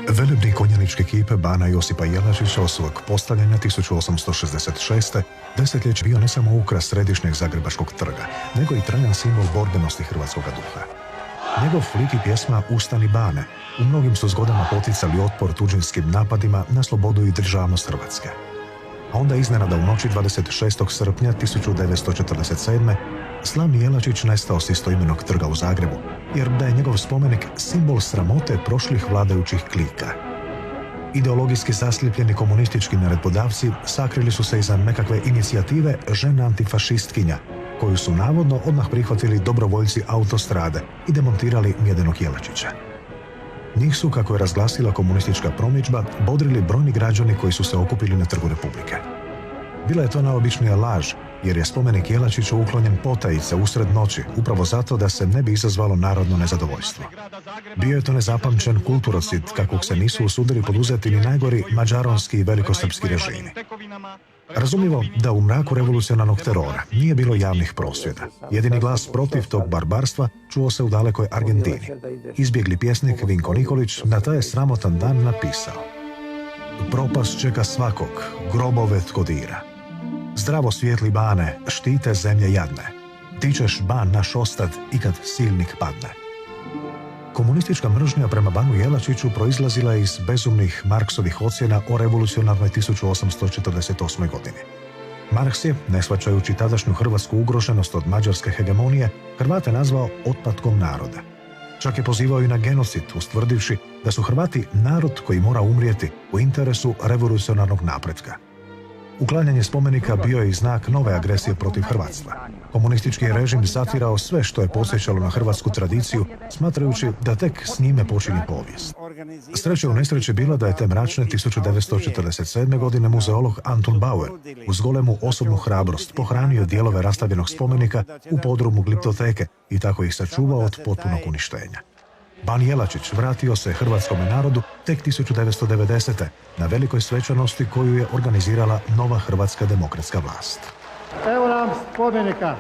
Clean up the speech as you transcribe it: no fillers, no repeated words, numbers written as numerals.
Velebni konjaničke ekipe bana Josipa Jelačića od svog postavljanja 1866. desetljeće bio ne samo ukras središnjeg Zagrebačkog trga, nego i trajan simbol borbenosti hrvatskog duha. Njegov lik i pjesma Ustani bane u mnogim su zgodama poticali otpor tuđinskim napadima na slobodu i državnost Hrvatske. A onda iznenada u noći 26. srpnja 1947. slavni Jelačić nestao s istoimenog trga u Zagrebu, jer da je njegov spomenik simbol sramote prošlih vladajućih klika. Ideologijski zaslijepljeni komunistički naredbodavci sakrili su se iza nekakve inicijative žena antifašistkinja, koju su navodno odmah prihvatili dobrovoljci Autostrade i demontirali Mjedenog Jelačića. Njih su, kako je razglasila komunistička promidžba, bodrili brojni građani koji su se okupili na Trgu Republike. Bila je to najobičnija laž, jer je spomenik Jelačiću uklonjen potajice usred noći, upravo zato da se ne bi izazvalo narodno nezadovoljstvo. Bio je to nezapamćen kulturocid, kakvog se nisu usudili poduzeti ni najgori mađaronski i velikosrpski režimi. Razumljivo da u mraku revolucionarnog terora nije bilo javnih prosvjeda. Jedini glas protiv tog barbarstva čuo se u dalekoj Argentini. Izbjegli pjesnik Vinko Nikolić na taj je sramotan dan napisao: propast čeka svakog, grobove tko dira. Zdravo svijetli bane, štite zemlje jadne. Ti ćeš ban naš ostat i kad silnik padne. Komunistička mržnja prema banu Jelačiću proizlazila je iz bezumnih Marksovih ocjena o revolucionarnoj 1848. godini. Marks je, ne shvaćajući tadašnju hrvatsku ugroženost od mađarske hegemonije, Hrvate nazvao otpatkom naroda. Čak je pozivao i na genocid, ustvrdivši da su Hrvati narod koji mora umrijeti u interesu revolucionarnog napretka. Uklanjanje spomenika bio je i znak nove agresije protiv hrvatstva. Komunistički je režim zatirao sve što je podsjećalo na hrvatsku tradiciju, smatrajući da tek s njime počinje povijest. Sreća u nesreći bila da je te mračne 1947. godine muzeolog Anton Bauer uz golemu osobnu hrabrost pohranio dijelove rastavljenog spomenika u podrumu gliptoteke i tako ih sačuvao od potpunog uništenja. Ban Jelačić vratio se hrvatskom narodu tek 1990. na velikoj svečanosti koju je organizirala nova hrvatska demokratska vlast. Evo nam spomenika.